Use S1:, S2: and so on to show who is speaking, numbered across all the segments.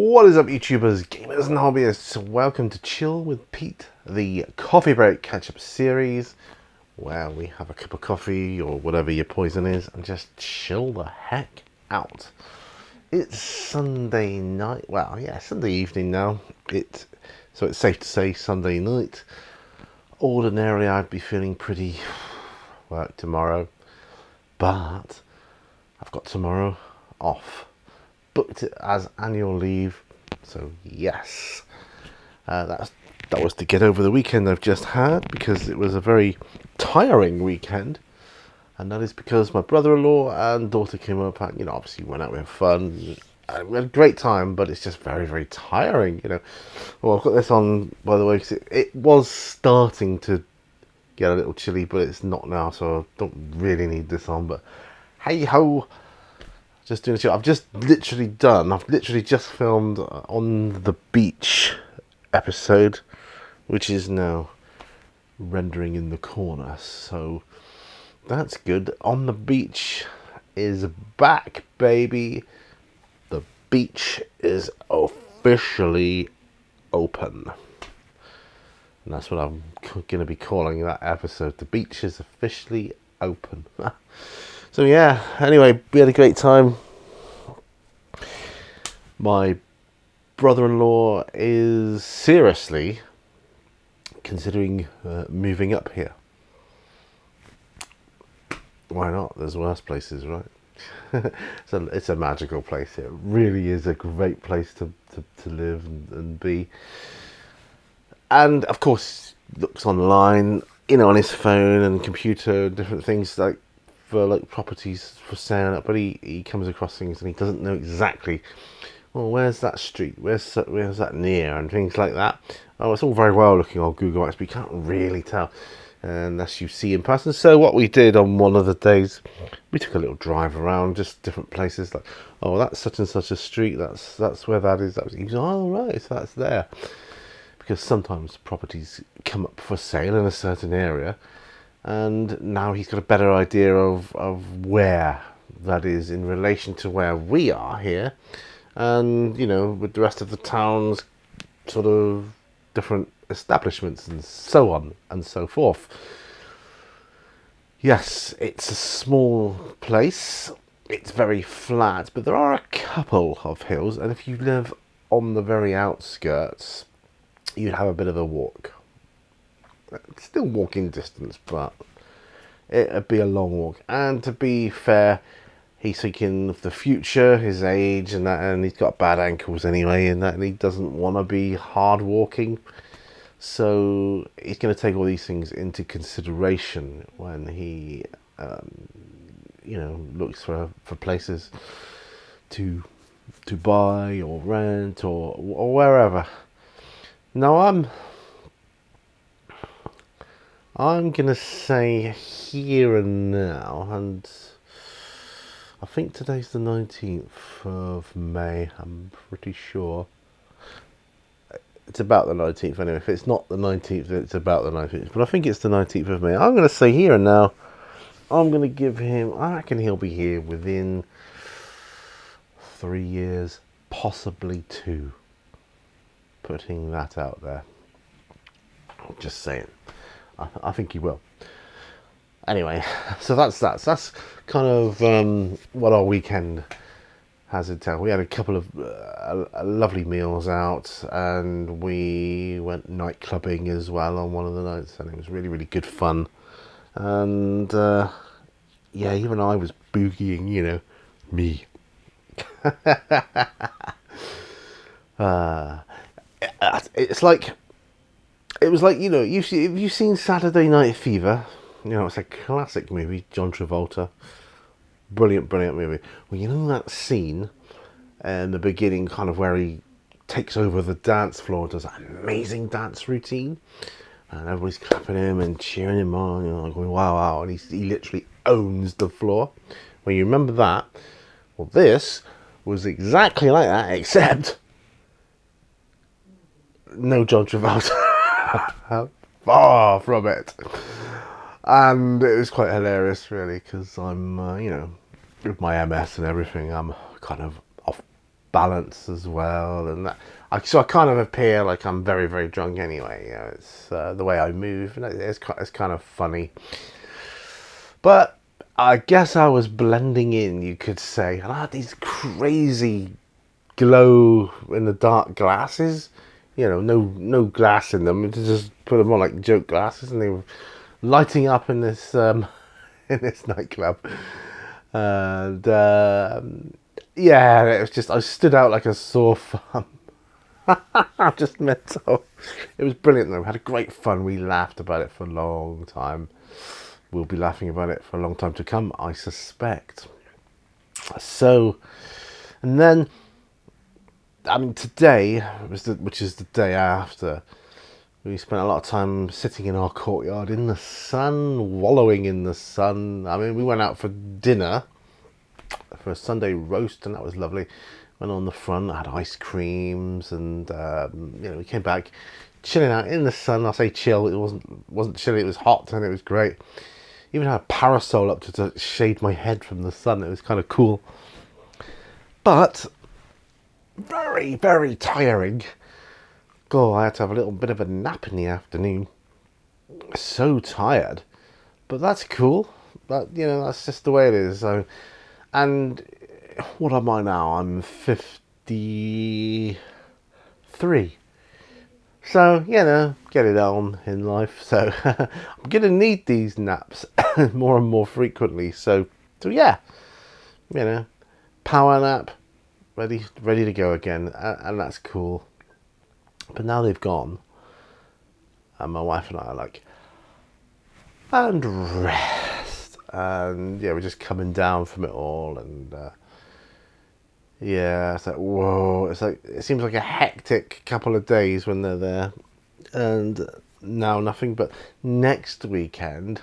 S1: What is up, YouTubers, gamers and hobbyists? Welcome to Chill with Pete, the coffee break catch-up series where we have a cup of coffee or whatever your poison is and just chill the heck out. It's Sunday night. Well, yeah, Sunday evening now. So it's safe to say Sunday night. Ordinarily, I'd be feeling pretty work tomorrow, but I've got tomorrow off. Booked it as annual leave, so yes, that was to get over the weekend I've just had, because it was a very tiring weekend, and that is because my brother-in-law and daughter came up and, obviously went out, we had fun, and we had a great time, but it's just very, very tiring, Well, I've got this on, by the way, because it was starting to get a little chilly, but it's not now, so I don't really need this on, but hey-ho. Just doing a show. I've literally just filmed on the beach episode, which is now rendering in the corner. So that's good. On the beach is back, baby. The beach is officially open. And that's what I'm going to be calling that episode. The beach is officially open. So yeah, anyway, we had a great time. My brother-in-law is seriously considering moving up here. Why not? There's worse places, right? So it's a magical place. It really is a great place to live and be. And of course, looks online, on his phone and computer, different things for properties for sale, but he comes across things and he doesn't know exactly, well, where's that street, where's that near, and things like that. Oh, it's all very well looking on Google Maps, but you can't really tell unless you see in person. So what we did on one of the days, we took a little drive around, just different places, like, oh, that's such and such a street, that's where that is. He was, oh right, so that's there, because sometimes properties come up for sale in a certain area, and now he's got a better idea of where that is in relation to where we are here, and with the rest of the town's sort of different establishments and so on and so forth. Yes, it's a small place, it's very flat, but there are a couple of hills, and if you live on the very outskirts, you'd have a bit of a walk. Still walking distance, but it'd be a long walk. And to be fair, he's thinking of the future, his age, and that, and he's got bad ankles anyway, and he doesn't want to be hard walking. So he's going to take all these things into consideration when he, looks for places to buy or rent or wherever. Now I'm gonna say here and now, and I think today's the 19th of May, I'm pretty sure. It's about the 19th anyway. If it's not the 19th, it's about the 19th, but I think it's the 19th of May. I'm gonna say here and now, I'm gonna give him, I reckon he'll be here within 3 years, possibly 2. Putting that out there. Just saying. I think he will. Anyway, so that's kind of what our weekend has entailed. We had a couple of lovely meals out, and we went night clubbing as well on one of the nights, and it was really, really good fun. And yeah, even I was boogieing, me. It was like, have you seen Saturday Night Fever? It's a classic movie, John Travolta. Brilliant movie. Well, that scene in the beginning, kind of where he takes over the dance floor, does that amazing dance routine, and everybody's clapping him and cheering him on, going, wow, and he literally owns the floor. Well, you remember that? Well, this was exactly like that, except no John Travolta. Far from it. And it was quite hilarious, really, because I'm, with my MS and everything, I'm kind of off balance as well, and that. So I kind of appear like I'm very, very drunk anyway. It's the way I move, and it's kind of funny. But I guess I was blending in, you could say. And I had these crazy glow in the dark glasses. No glass in them. Just put them on like joke glasses, and they were lighting up in this in this nightclub. And yeah, it was just I stood out like a sore thumb. Just mental. It was brilliant though. We had a great fun. We laughed about it for a long time. We'll be laughing about it for a long time to come, I suspect. So, and then, I mean, today, which is the day after, we spent a lot of time sitting in our courtyard in the sun, wallowing in the sun. I mean, we went out for dinner for a Sunday roast, and that was lovely. Went on the front, I had ice creams, and we came back chilling out in the sun. I say chill, it wasn't chilly, it was hot, and it was great. Even had a parasol up to shade my head from the sun. It was kind of cool, but very, very tiring. God, I had to have a little bit of a nap in the afternoon. So tired, but that's cool. That's just the way it is. So, and what am I now? I'm 53. So, get it on in life. So, I'm going to need these naps more and more frequently. So yeah, power nap, ready to go again. And that's cool. But now they've gone, and my wife and I are like, and rest. And yeah, we're just coming down from it all. And yeah, it's like, whoa. It seems like a hectic couple of days when they're there. And now nothing but next weekend.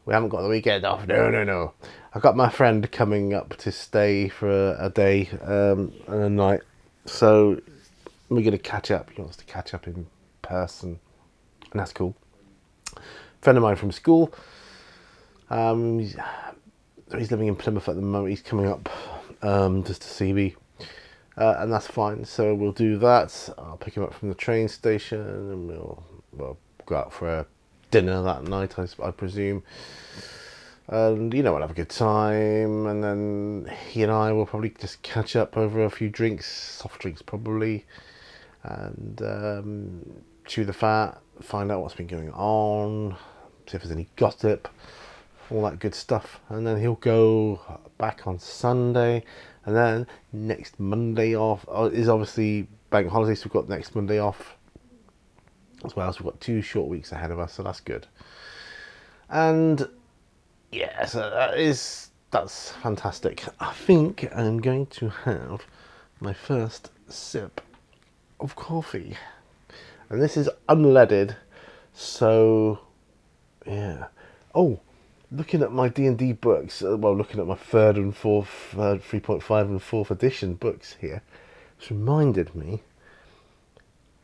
S1: We haven't got the weekend off. No. I've got my friend coming up to stay for a day and a night. So we're going to catch up. He wants to catch up in person. And that's cool. Friend of mine from school. He's living in Plymouth at the moment. He's coming up just to see me. And that's fine. So we'll do that. I'll pick him up from the train station, and we'll go out for a dinner that night, I presume. And we'll have a good time. And then he and I will probably just catch up over a few drinks, soft drinks probably, and chew the fat, find out what's been going on, see if there's any gossip, all that good stuff. And then he'll go back on Sunday. And then next Monday off is obviously bank holiday, so we've got next Monday off as well. So we've got 2 short weeks ahead of us, so that's good. And yeah, so that's fantastic. I think I'm going to have my first sip of coffee, and this is unleaded. So yeah. Oh, looking at my D&D books, looking at my 3rd and 4th, 3.5 and 4th edition books here, it's reminded me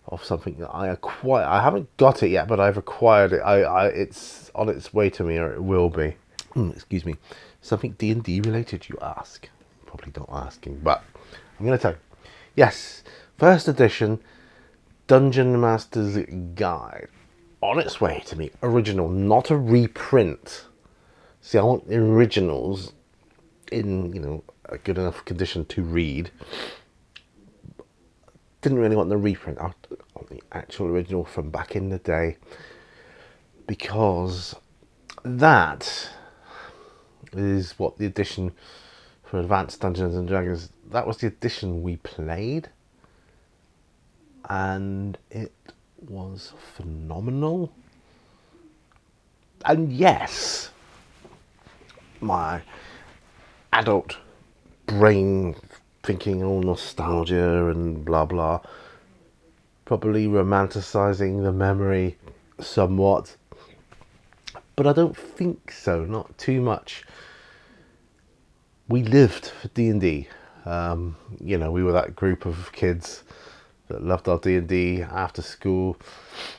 S1: of something that I acquired. I haven't got it yet, but I've acquired it. It's on its way to me, or it will be. Excuse me. Something D&D related, you ask? Probably not asking, but I'm going to tell you. Yes, 1st edition Dungeon Master's Guide. On its way to me. Original, not a reprint. See, I want the originals in, a good enough condition to read. Didn't really want the reprint. I want the actual original from back in the day. Because that is what the edition for Advanced Dungeons and Dragons, that was the edition we played. And it was phenomenal. And yes, my adult brain thinking all nostalgia and blah blah, probably romanticizing the memory somewhat, but I don't think so, not too much. We lived for D&D. We were that group of kids that loved our D&D after school,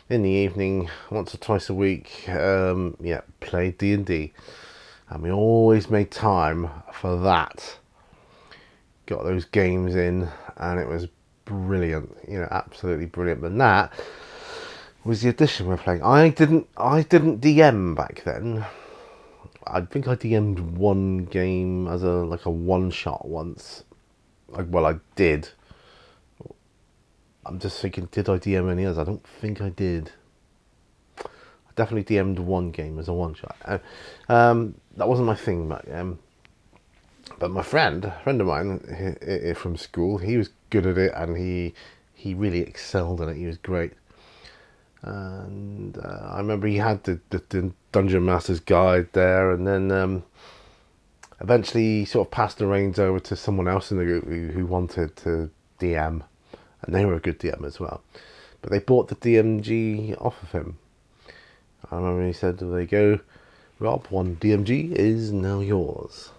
S1: in the evening, once or twice a week. Played D&D, and we always made time for that. got those games in, and it was brilliant. You know, absolutely brilliant. But that was the edition we're playing. I didn't DM back then. I think I DM'd one game as a one shot once. Well, I did. I'm just thinking, did I DM any others? I don't think I did. I definitely DM'd one game as a one shot. That wasn't my thing back then. But my friend, a friend of mine from school, he was good at it, and he really excelled in it. He was great. And I remember he had the Dungeon Master's Guide there, and then eventually he sort of passed the reins over to someone else in the group who wanted to DM, and they were a good DM as well. But they bought the DMG off of him. I remember he said, there you go, Rob, one DMG is now yours.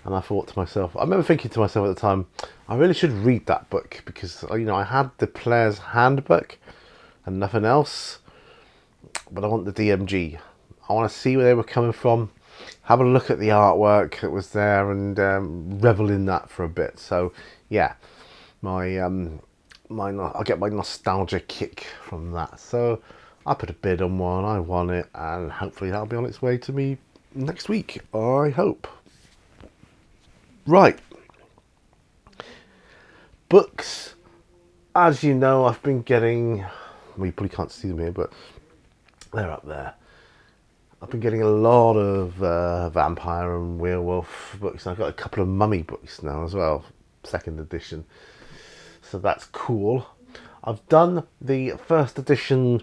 S1: And I thought to myself, I remember thinking to myself at the time, I really should read that book, because, you know, I had the player's handbook and nothing else, but I want the DMG. I want to see where they were coming from, have a look at the artwork that was there, and revel in that for a bit. So yeah, I'll get my nostalgia kick from that. So I put a bid on one, I won it, and hopefully that'll be on its way to me next week, I hope. Right, books. As you know, I've been getting, well, you probably can't see them here, but they're up there. I've been getting a lot of vampire and werewolf books. I've got a couple of mummy books now as well, second edition. So that's cool. I've done the first edition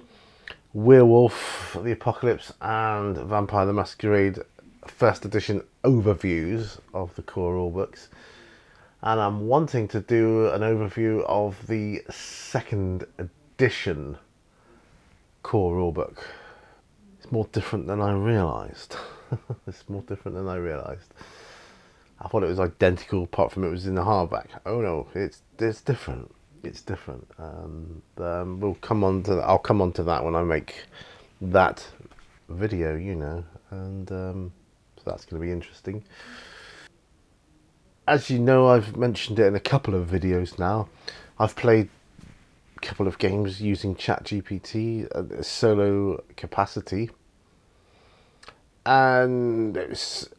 S1: Werewolf the Apocalypse and Vampire the Masquerade first edition overviews of the core rule books. And I'm wanting to do an overview of the second edition core rulebook. It's more different than I realised. It's more different than I realised. I thought it was identical, apart from it was in the hardback. Oh no, it's different. It's different. We'll come on to. I'll come on to that when I make that video, you know, and so that's going to be interesting. As you know, I've mentioned it in a couple of videos now. I've played a couple of games using ChatGPT at a solo capacity, and it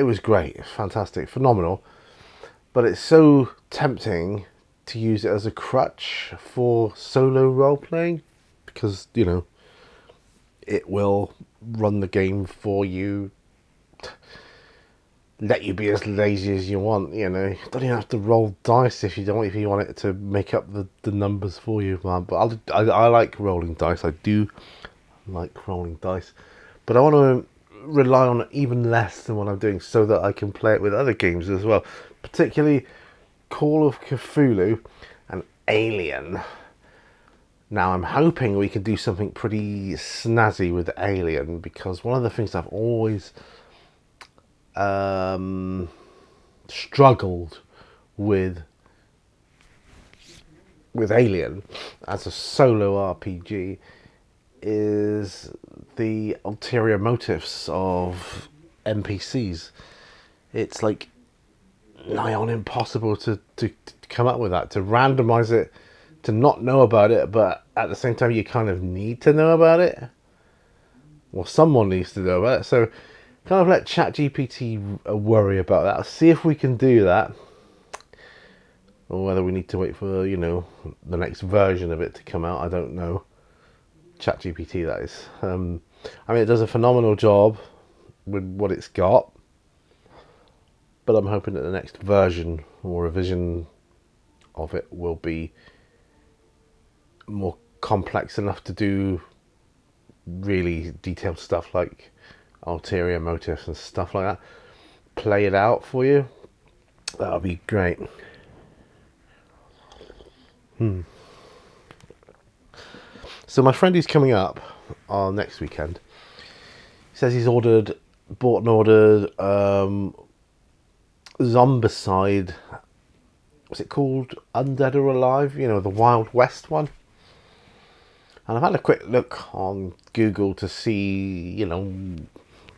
S1: was great, fantastic, phenomenal. But it's so tempting to use it as a crutch for solo role playing, because, you know, it will run the game for you, let you be as lazy as you want, you know. You don't even have to roll dice if you want it to make up the numbers for you, man. But I like rolling dice. I do like rolling dice, but I want to rely on it even less than what I'm doing, so that I can play it with other games as well, particularly Call of Cthulhu and Alien. Now I'm hoping we can do something pretty snazzy with Alien, because one of the things I've always struggled with Alien as a solo RPG is the ulterior motives of NPCs. It's like nigh on impossible to come up with that, to randomize it, to not know about it, but at the same time you kind of need to know about it. Well, someone needs to know about it, so kind of let ChatGPT worry about that. See if we can do that, or whether we need to wait for, you know, the next version of it to come out. I don't know. ChatGPT, that is. I mean, it does a phenomenal job with what it's got, but I'm hoping that the next version or revision of it will be more complex enough to do really detailed stuff like ulterior motives and stuff like that. Play it out for you. That would be great. So my friend who's coming up next weekend says he's bought and ordered Zombicide. What's it called? Undead or Alive? You know, the Wild West one. And I've had a quick look on Google to see, you know,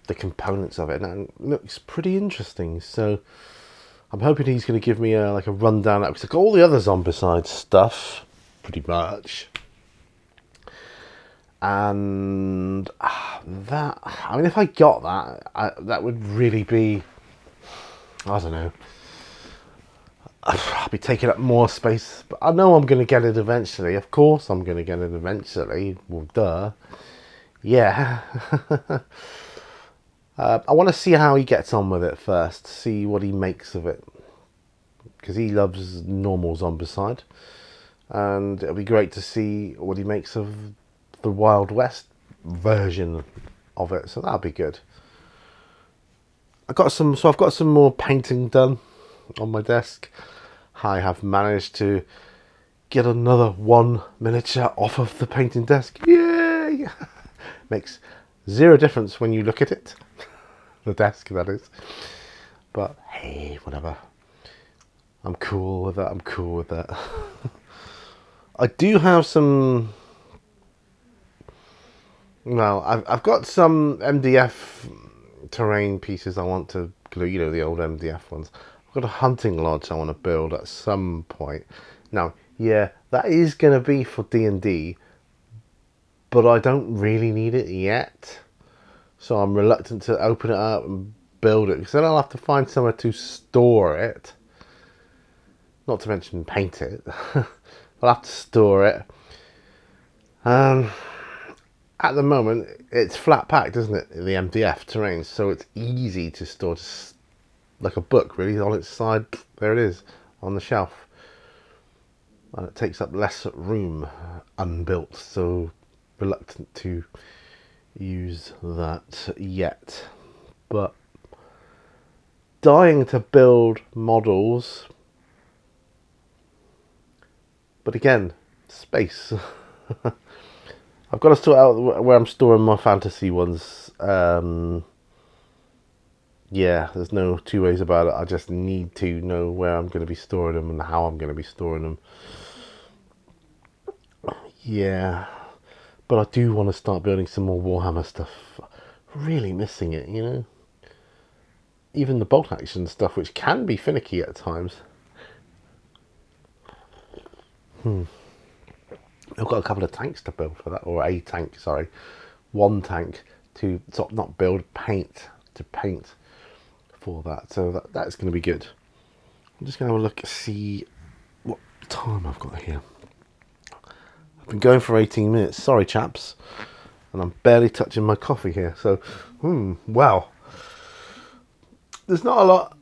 S1: the components of it, and it looks pretty interesting. So I'm hoping he's going to give me a rundown, because I've got all the other Zombicide stuff, pretty much. And that, I mean, if I got that, that would really be, I don't know, I'll be taking up more space. But I know I'm going to get it eventually. Of course I'm going to get it eventually. Well, duh. Yeah. I want to see how he gets on with it first. See what he makes of it. Because he loves normal Zombicide. And it'll be great to see what he makes of the Wild West version of it. So that'll be good. I've got some more painting done on my desk. I have managed to get another one miniature off of the painting desk. Yay! Makes zero difference when you look at it. The desk, that is. But hey, whatever. I'm cool with that. I do have some... Well, I've got some MDF terrain pieces I want to glue. You know, the old MDF ones. I've got a hunting lodge I want to build at some point. Now, yeah, that is going to be for D&D, but I don't really need it yet. So I'm reluctant to open it up and build it, because then I'll have to find somewhere to store it. Not to mention paint it. I'll have to store it. At the moment, it's flat packed, isn't it? The MDF terrain, so it's easy to store, just like a book, really, on its side. There it is, on the shelf. And it takes up less room, unbuilt, so reluctant to use that yet. But dying to build models. But again, space. I've got to sort out where I'm storing my fantasy ones. Yeah, there's no two ways about it. I just need to know where I'm going to be storing them and how I'm going to be storing them. Yeah, but I do want to start building some more Warhammer stuff. Really missing it, you know. Even the bolt action stuff, which can be finicky at times. I've got a couple of tanks to build for that, or a tank, sorry. One tank to not build, paint, to paint for that. So that's going to be good. I'm just going to have a look, see what time I've got here. I've been going for 18 minutes. Sorry, chaps. And I'm barely touching my coffee here. So, well. There's not a lot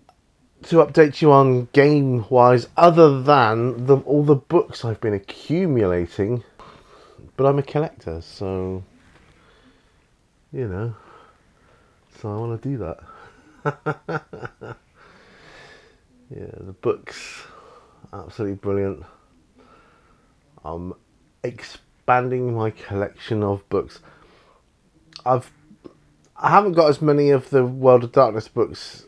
S1: to update you on game-wise, other than all the books I've been accumulating. But I'm a collector, so, you know, so I want to do that. Yeah, the books, absolutely brilliant. I'm expanding my collection of books. I haven't got as many of the World of Darkness books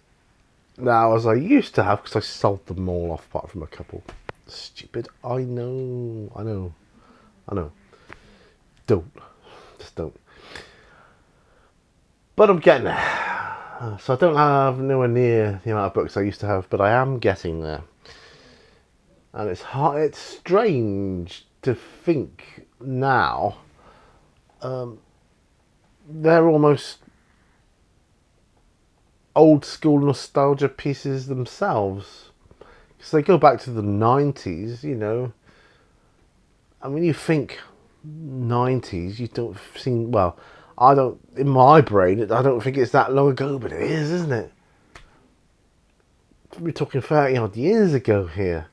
S1: now as I used to have, because I sold them all off apart from a couple. Stupid. I know. Just don't. But I'm getting there. So I don't have nowhere near the amount of books I used to have, but I am getting there. And it's hard. It's strange to think now. They're almost old school nostalgia pieces themselves, because they go back to the 90s, you know. And when you think 90s, you don't seem, well, I don't, in my brain, I don't think it's that long ago, but it is, isn't it? We're talking 30 odd years ago here.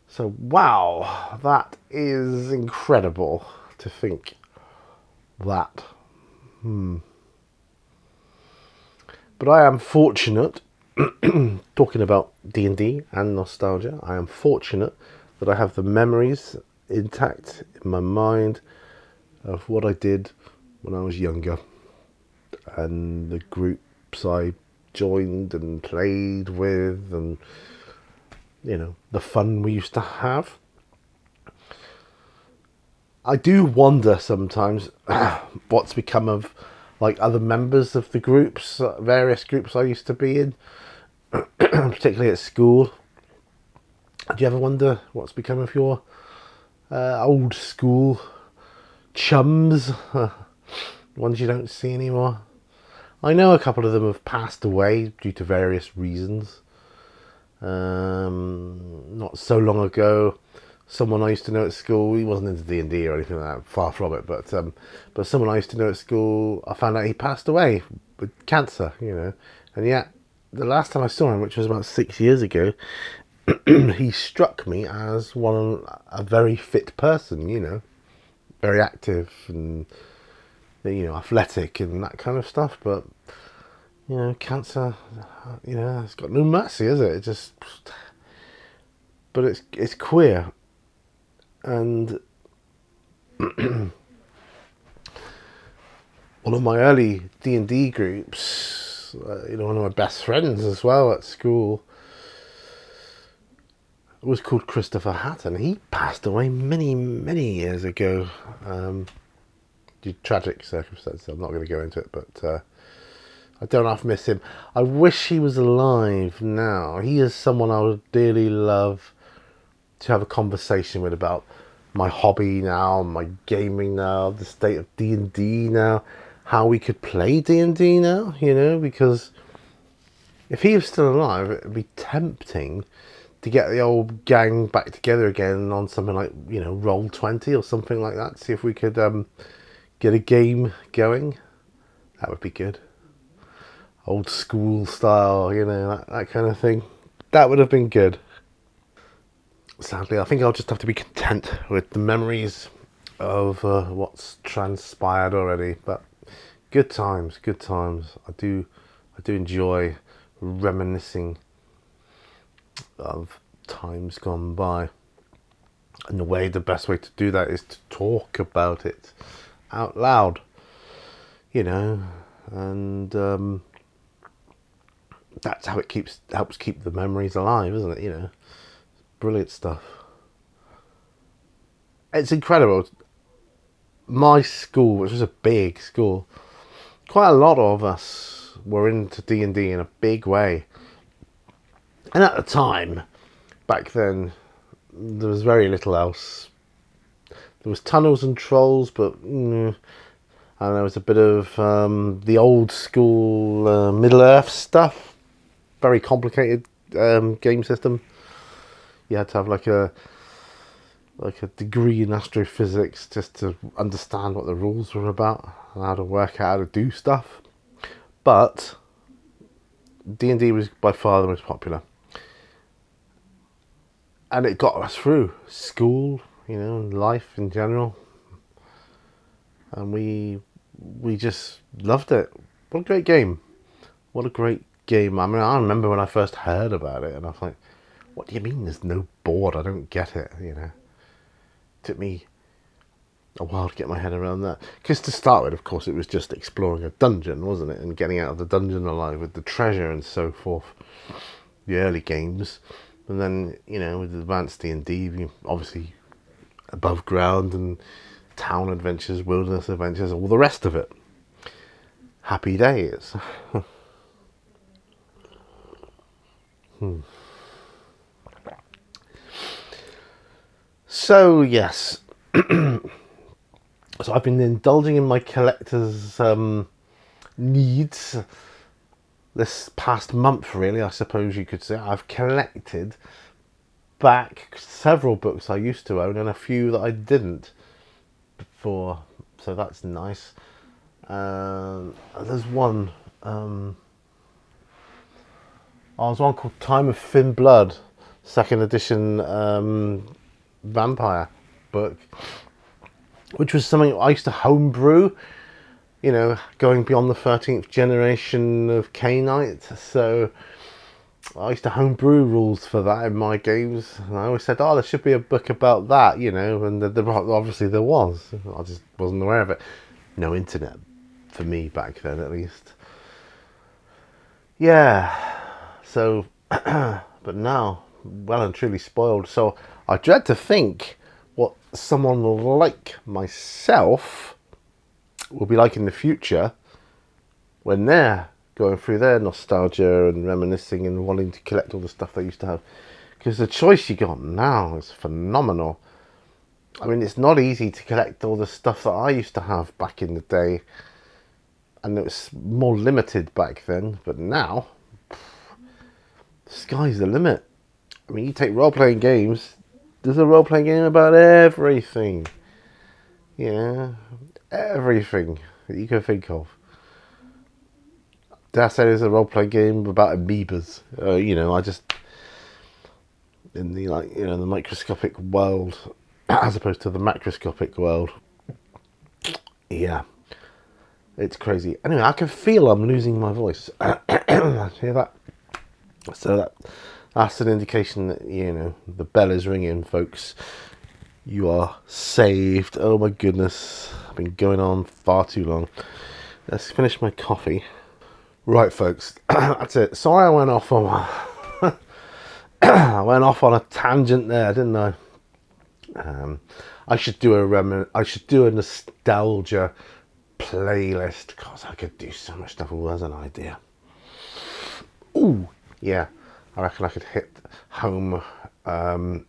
S1: So wow, that is incredible to think that. But I am fortunate, talking about D&D and nostalgia, I am fortunate that I have the memories intact in my mind of what I did when I was younger, and the groups I joined and played with, and, you know, the fun we used to have. I do wonder sometimes what's become of, like, other members of the groups, various groups I used to be in. particularly at school. Do you ever wonder what's become of your old school chums? Ones you don't see anymore? I know a couple of them have passed away due to various reasons. Not so long ago, someone I used to know at school, he wasn't into D&D or anything like that, far from it, but someone I used to know at school, I found out he passed away with cancer, and yet the last time I saw him, which was about 6 years ago, he struck me as a very fit person, very active and athletic and that kind of stuff, but cancer, it's got no mercy, is it? But it's queer, and one of my early D&D groups, one of my best friends as well at school, was called Christopher Hatton. He passed away many, many years ago, due to tragic circumstances. I'm not going to go into it, but I don't half miss him. I wish he was alive now. He is someone I would dearly love to have a conversation with about my hobby now, my gaming now, the state of D&D now, how we could play D&D now, because if he was still alive, it would be tempting to get the old gang back together again on something like, Roll20 or something like that. See if we could get a game going. That would be good. Old school style, that kind of thing. That would have been good. Sadly, I think I'll just have to be content with the memories of what's transpired already. But good times. I do enjoy reminiscing of times gone by. And the best way to do that is to talk about it out loud, and that's how it helps keep the memories alive, isn't it? Brilliant stuff. It's incredible. My school, which was a big school, quite a lot of us were into D&D in a big way. And at the time, back then, there was very little else. There was Tunnels and Trolls, and there was a bit of the old school Middle-earth stuff. Very complicated game system. You had to have like a degree in astrophysics just to understand what the rules were about and how to work out how to do stuff. But D&D was by far the most popular, and it got us through school, life in general, and we just loved it. What a great game! What a great game! I mean, I remember when I first heard about it, and I was like, "What do you mean there's no board? I don't get it." It took me a while to get my head around that. Because to start with, of course, it was just exploring a dungeon, wasn't it? And getting out of the dungeon alive with the treasure and so forth. The early games. And then, with advanced D&D, obviously above ground and town adventures, wilderness adventures, all the rest of it. Happy days. So, yes. So I've been indulging in my collector's needs this past month, really, I suppose you could say. I've collected back several books I used to own and a few that I didn't before, so that's nice. There's one, there's one called Time of Thin Blood, second edition vampire book, which was something I used to homebrew, going beyond the 13th generation of K-Knight. So I used to homebrew rules for that in my games. And I always said, there should be a book about that, and obviously there was. I just wasn't aware of it. No internet for me back then, at least. Yeah. So, but now, well and truly spoiled. So I dread to think what someone like myself will be like in the future when they're going through their nostalgia and reminiscing and wanting to collect all the stuff they used to have. Because the choice you got now is phenomenal. I mean, it's not easy to collect all the stuff that I used to have back in the day. And it was more limited back then. But now, the sky's the limit. I mean, you take role-playing games. There's a role-playing game about everything. Yeah, everything that you can think of. Dare I say there's a role-playing game about amoebas? You know, I just in the the microscopic world as opposed to the macroscopic world. Yeah, it's crazy. Anyway, I can feel I'm losing my voice. Hear that? So that's an indication that, you know, the bell is ringing, folks. You are saved. Oh my goodness, I've been going on far too long. Let's finish my coffee. Right, folks, that's it. Sorry I went off on I went off on a tangent there, didn't I? I should do a nostalgia playlist, because I could do so much stuff. As an idea. Ooh, yeah. I reckon I could hit home. I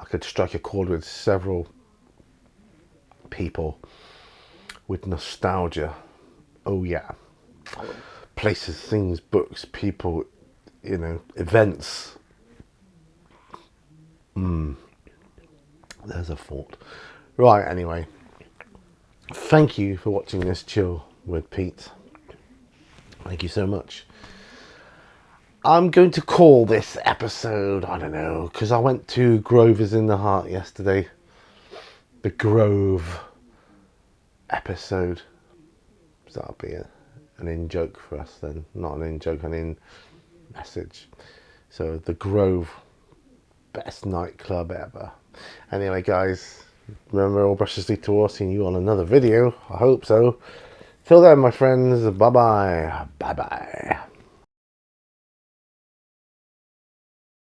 S1: could strike a chord with several people with nostalgia. Oh yeah. Places, things, books, people, you know, events. There's a thought. Right, anyway. Thank you for watching this Chill with Pete. Thank you so much. I'm going to call this episode, I don't know, because I went to Grover's in the Heart yesterday. The Grove episode. So that'll be an in-joke for us then. Not an in-joke, an in-message. So, the Grove, best nightclub ever. Anyway, guys, remember, all brushes lead to seeing you on another video. I hope so. Till then, my friends, bye-bye. Bye-bye.